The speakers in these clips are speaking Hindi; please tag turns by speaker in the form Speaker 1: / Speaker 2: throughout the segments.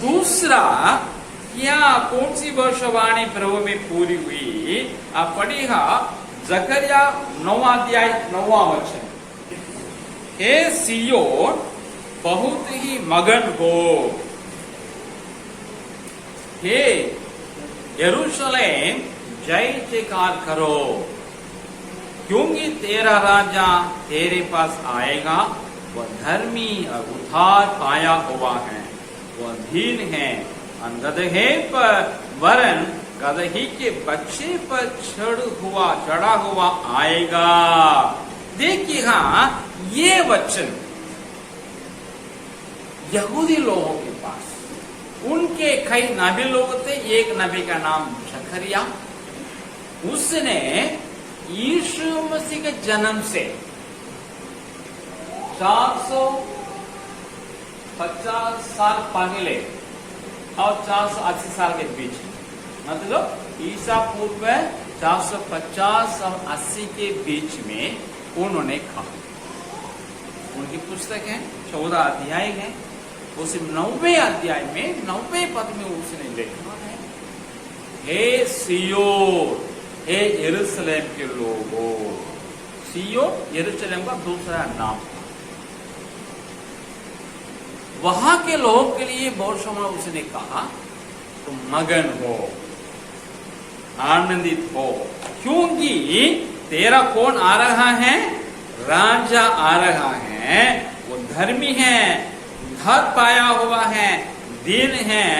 Speaker 1: दूसरा, क्या कौन सी भविष्यवाणी प्रभु में पूरी हुई? आप पढ़िएगा जकरिया 9 अध्याय 9वां वचन। हे सियोन बहुत ही मगन हो, हे यरूशलेम जय जयकार करो, क्योंकि तेरा राजा तेरे पास आएगा। वह धर्मी और उद्धार पाया हुआ है, वह दीन है, गदहे पर वरन गदही के बच्चे पर चढ़ा हुआ आएगा। देखिए हाँ, ये वचन यहूदी लोगों के पास, उनके कई नबी लोग थे। एक नबी का नाम जकरिया, उसने यीशु मसीह के जन्म से 450 साल पहले और 480 साल के बीच, मतलब ईसा पूर्व 450 और 80 के बीच में उन्होंने कहा। उनकी पुस्तक है, 14 अध्याय है। उस 9वें अध्याय में 9वें पद में उसने लिखा है, हे सियोन, हे यरूशलेम के लोगों। सियोन यरूशलेम का दूसरा नाम। वहां के लोगों के लिए बहुत समय उसने कहा, तुम मगन हो, आनंदित हो, क्योंकि तेरा कौन आ रहा है? राजा आ रहा है। वो धर्मी है, उद्धार पाया हुआ है, दीन है।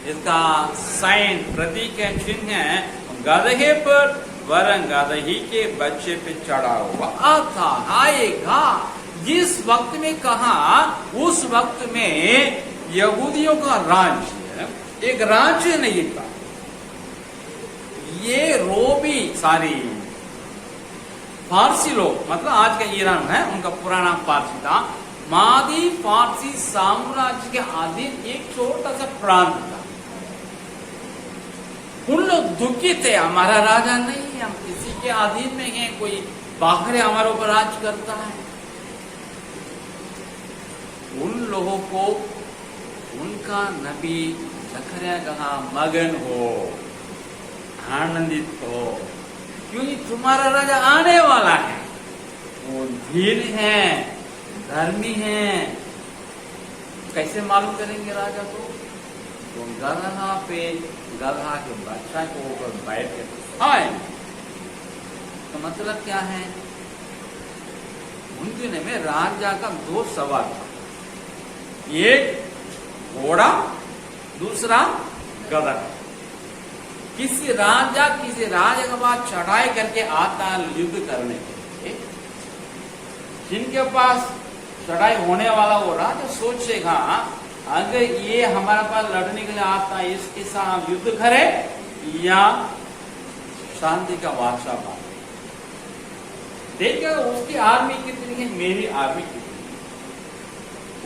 Speaker 1: इसका साइन, प्रतीक है, चिन्ह है, गदहे पर वरन गदही के बच्चे पे चढ़ा हुआ आता आएगा। जिस वक्त में कहा, उस वक्त में यहूदियों का राज्य एक राज्य नहीं था। ये रोमी सारी फारसी लोग, मतलब आज का ईरान है, उनका पुराना फारसी था। मादी फारसी साम्राज्य के अधीन एक छोटा सा प्रांत था। उन लोग दुखी थे, हमारा राजा नहीं है, हम किसी के अधीन में हैं, कोई बाहर हमारे ऊपर राज करता है। उन लोगों को उनका नबी जकरिया कहा, मगन हो, आनंदित हो, क्योंकि तुम्हारा राजा आने वाला है। वो धीर है, धर्मी है। कैसे मालूम करेंगे राजा को? तो गदहा पे गदहा के बच्चा को ऊपर बैठ के आए। तो मतलब क्या है? उन दिनों में राजा का 2 सवार था, एक घोड़ा, दूसरा गधा। किसी राजा किसी राजा के बाद चढ़ाई करके आता है युद्ध करने के लिए, जिनके पास चढ़ाई होने वाला वो राजा सोचेगा, अगर ये हमारे पास लड़ने के लिए आता है, इसके साथ युद्ध करे या शांति का वाचा पाए। देखिएगा उसकी आर्मी कितनी है, मेरी आर्मी कितनी है।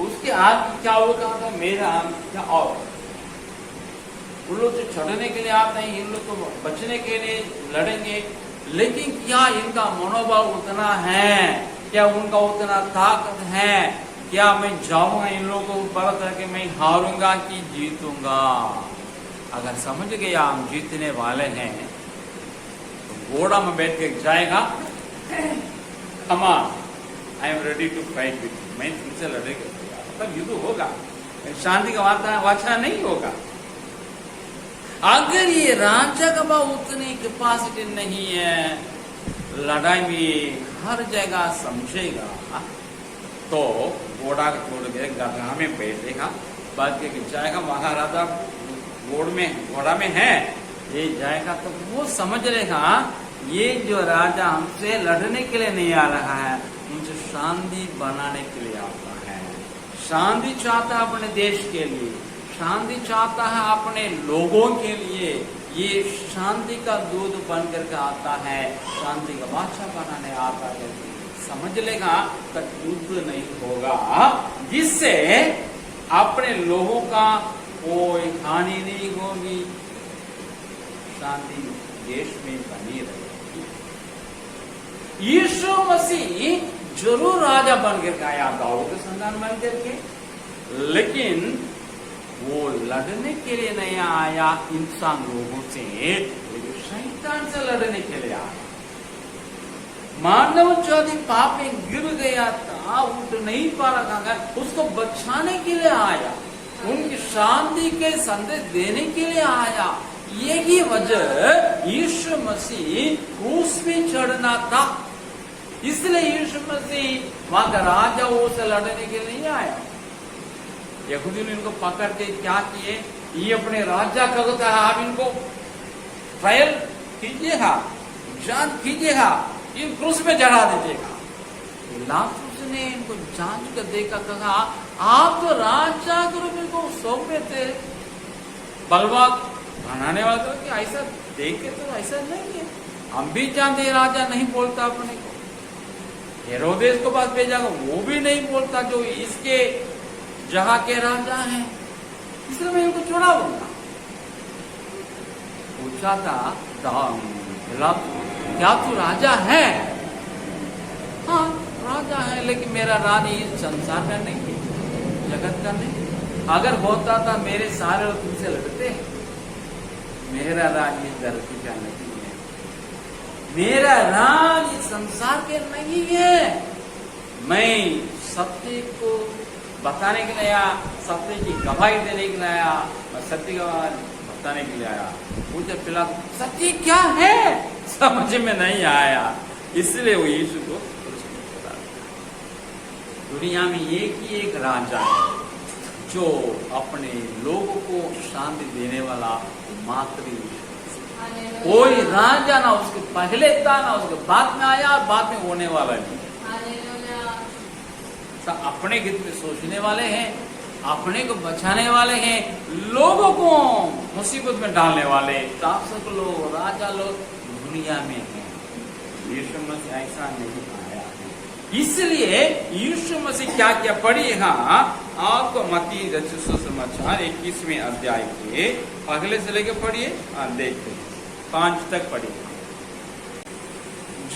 Speaker 1: उसकी आर्मी क्या होगा था, मेरा आर्मी क्या और। उन लोग तो चढ़ने के लिए आते हैं, इन लोग तो बचने के लिए लड़ेंगे। लेकिन क्या इनका मनोबल उतना है? क्या उनका उतना ताकत है? क्या मैं जाऊंगा इन लोगों को परत करके मैं हारूंगा कि जीतूंगा? अगर समझ गया हम जीतने वाले हैं, तो घोड़ा में बैठ के जाएगा, come on, I am ready to fight with you, मैं तुमसे लड़ेगा, तब युद्ध होगा, शांति का वाचा नहीं होगा। अगर ये राजा का बा उतनी कैपेसिटी नहीं है, लड़ाई में हर जगह समझेगा, तो घोड़ा छोड़ के गधा में बैठेगा, बात के जाएगा, महाराजा घोड़ा में है, ये जाएगा, तो वो समझ लेगा ये जो राजा हमसे लड़ने के लिए नहीं आ रहा है, मुझे शांति बनाने के लिए आता है। शांति चाहता है अपने देश के लिए, शांति चाहता है अपने लोगों के लिए। ये शांति का दूध बन करके आता है, शांति का वाचा बनाने आता है। समझ लेगा तो युद्ध नहीं होगा, जिससे अपने लोगों का कोई हानि नहीं होगी, शांति देश में बनी रहेगी। यीशु मसीह जरूर राजा बन करके आया, दाऊद के संतान बन करके, लेकिन वो लड़ने के लिए नहीं आया इंसान लोगों से, लेकिन शैतान से लड़ने के लिए आया। मानव यदि पाप में गिर गया था, उठ नहीं पा रहा था, उसको बचाने के लिए आया, उनकी शांति के संदेश देने के लिए आया। यही वजह यीशु मसीह क्रूस में चढ़ना था। इसलिए यीशु मसीह वहां का राजाओं से लड़ने के लिए नहीं आया। यहूदी ने इनको पकड़ के क्या किए, ये अपने राजा कहता है, आप इनको ट्रायल कीजिएगा, जांच कीजिएगा, इन क्रूस में चढ़ा दीजिएगा। पिलातुस ने इनको जांच कर देखा, कहा आप तो राजा के रूप में को सौंपे थे, बलवा बनाने वाले तो कि ऐसा देखे तो ऐसा नहीं है, हम भी जानते राजा नहीं बोलता अपने को। हेरोदेस को पास भेजा, वो भी नहीं बोलता जो इसके जहां के राजा हैं, इसलिए मैं इनको छुड़ाऊंगा। पूछा था क्या तू राजा है? हाँ राजा है, लेकिन मेरा रानी इस संसार का नहीं है, जगत का नहीं। अगर होता था मेरे सारे लोग तुमसे लड़ते, मेरा राज इस धरती का नहीं है, मेरा राज इस संसार के नहीं है। मैं सत्य को बताने के लिए आया, सत्य की गवाही देने के लिए आया, मैं सत्य गवाही बताने के लिए आया। पूछे पिलातुस सत्य क्या है, समझ में नहीं आया, इसलिए वो यीशु को दुनिया में एक ही एक राजा है जो अपने लोगों को शांति देने वाला मात्र यीशु। कोई राजा ना उसके पहले था ना उसके बाद में आया और बाद में होने वाला नहीं। अपने हित में सोचने वाले हैं, अपने को बचाने वाले हैं, लोगों को मुसीबत में डालने वाले शासक लोग, राजा लोग दुनिया में हैं। यीशु मसीह ऐसा नहीं आया है। इसलिए यीशु मसीह क्या क्या पढ़िए, हाँ आपको मत्ती रचित सुसमाचार 21वें अध्याय के अगले से लेकर पढ़िए, देखते 5 तक पढ़िए।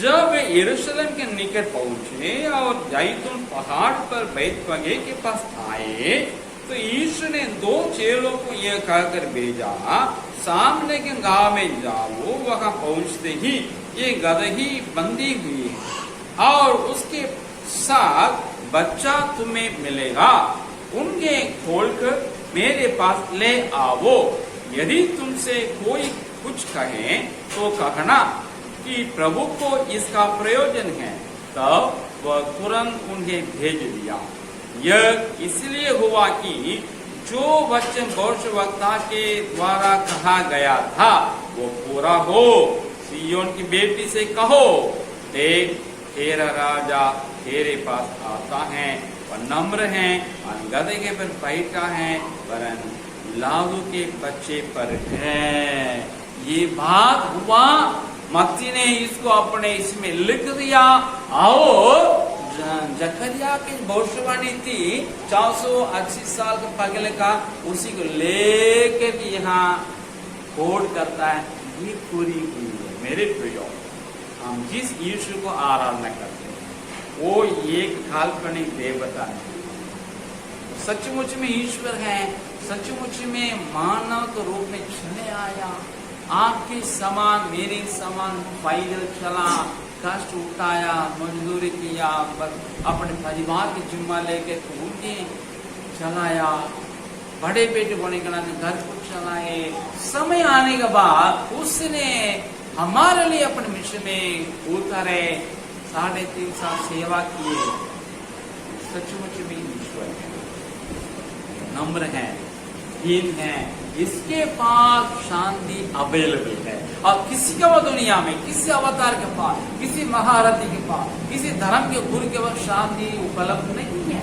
Speaker 1: जब वे यरूशलेम के निकट पहुंचे और जैतून पहाड़ पर बैतफगे के पास आए, तो यीशु ने 2 चेलों को यह कहकर भेजा, सामने के गांव में जाओ। वहां पहुंचते ही ये गदही बंधी हुई है और उसके साथ बच्चा तुम्हें मिलेगा, उनके खोलकर मेरे पास ले आओ। यदि तुमसे कोई कुछ कहे तो कहना कि प्रभु को इसका प्रयोजन है। तब वह तुरंत उन्हें भेज दिया। यह इसलिए हुआ कि जो वचन भविष्यवक्ता के द्वारा कहा गया था वो पूरा हो। सिय्योन की बेटी से कहो, देख तेरा राजा तेरे पास आता है, वह नम्र है, गधे के पर बैठा है, वरन लालू के बच्चे पर है। ये बात हुआ, मत्ती ने इसको अपने इसमें लिख दिया। आओ जकरिया की भविष्यवाणी थी 480 साल के पहले का, उसी को लेके भी यहाँ कोड करता है, ये पूरी हुई है। मेरे प्रियो, हम जिस यीशु को आराधना करते हैं वो एक काल्पनिक देवता नहीं, सचमुच में ईश्वर है, सचमुच में मानव के रूप में चले आया, आपके समान मेरे समान पैदल चला, कष्ट उठाया, मजदूरी किया, अपने परिवार की जिम्मा लेके उनके चलाया, बड़े बेटे बने के नाते घर को चलाए। समय आने के बाद उसने हमारे लिए अपने मिशन में उतरे, 3.5 साल सेवा किए। सचमुच में ईश्वर है, नम्र है, हीन है, इसके पास शांति अवेलेबल है। और किसी का वो दुनिया में, किसी अवतार के पास, किसी महारथी के पास, किसी धर्म के गुरु के पास शांति उपलब्ध नहीं है।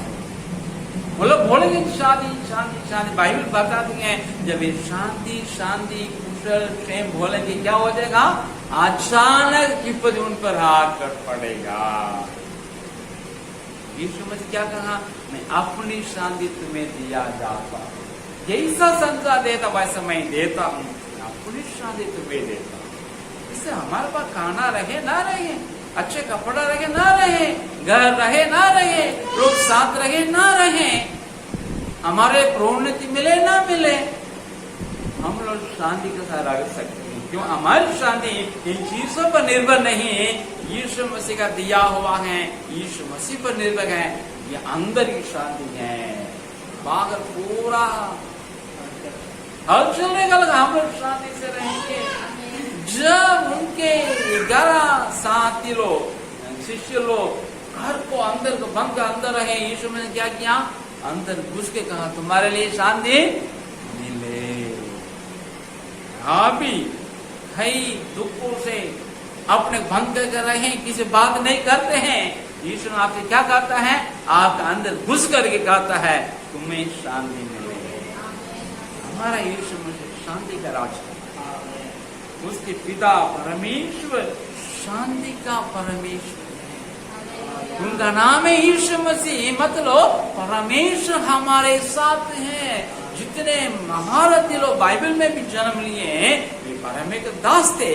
Speaker 1: वो लोग बोलेंगे शांति शांति शांति, बाइबल बताती है जब ये शांति शांति कुशल प्रेम बोलेंगे क्या हो जाएगा, अचानक विपत्ति उन पर आकर पड़ेगा। यीशु मसीह क्या कहा, मैं अपनी शांति तुम्हें दिया जाता हूँ, जैसा संसार देता वैसा मैं देता हूँ, अपनी शांति तुम्हें देता हूँ। इससे हमारे पास खाना रहे ना रहे, अच्छे कपड़ा रहे ना रहे, घर रहे ना रहे, लोग साथ रहे ना रहे, हमारे प्रोन्नति मिले ना मिले, हम लोग शांति के साथ रह सकते हैं। क्यों? हमारी शांति इन चीजों पर निर्भर नहीं है, यीशु मसीह का दिया हुआ है, यीशु मसीह पर निर्भर है। ये अंदर की शांति है। बाहर पूरा हल चलने का लगा, हम लोग शांति से रहेंगे। जब उनके 11 साथी लोग, शिष्य लोग घर को अंदर को बंद कर अंदर रहे, यीशु ने क्या किया? अंदर घुस के कहा तुम्हारे लिए शांति मिले। हाँ भी कई दुखों से अपने बंद कर रहे हैं, किसी बात नहीं करते हैं। यीशु आपसे क्या कहता है? आपका अंदर घुस करके कहता है तुम्हें शांति मिले। हमारा यीशु मुझे शांति का राज है। उसके पिता परमेश्वर शांति का परमेश्वर है। उनका नाम है यीशु मसीह, मतलब परमेश्वर हमारे साथ है। जितने महारथी लोग बाइबल में भी जन्म लिए हैं, वे परमेश्वर के दास थे,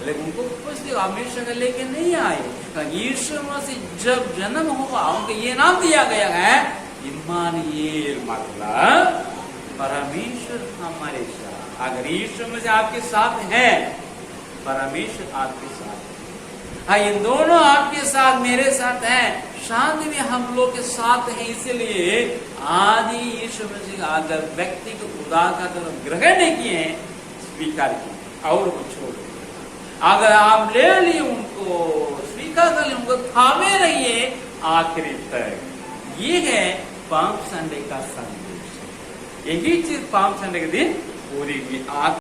Speaker 1: लेकिन उनको उपस्थित हमेशा के लेके नहीं आए। तो यीशु मसीह जब जन्म हुआ, उनको ये नाम दिया गया है इम्मानुएल, मतलब परमेश्वर हमारे साथ। अगर यीशु मसीह आपके साथ है, परमेश्वर आपके साथ है। हाँ, इन दोनों आपके साथ मेरे साथ हैं, शांति में हम लोग के साथ हैं। इसलिए आदि यीशु मसीह अगर व्यक्ति को खुदा का तरफ ग्रहण नहीं किए, स्वीकार किए और वो छोड़ दिए। अगर आप ले लिए उनको, स्वीकार कर लिए, उनको थामे रहिए आखिरी तक। ये है पाम संडे का संदेश। यही चीज पाम संडे के दिन पूरी हुई।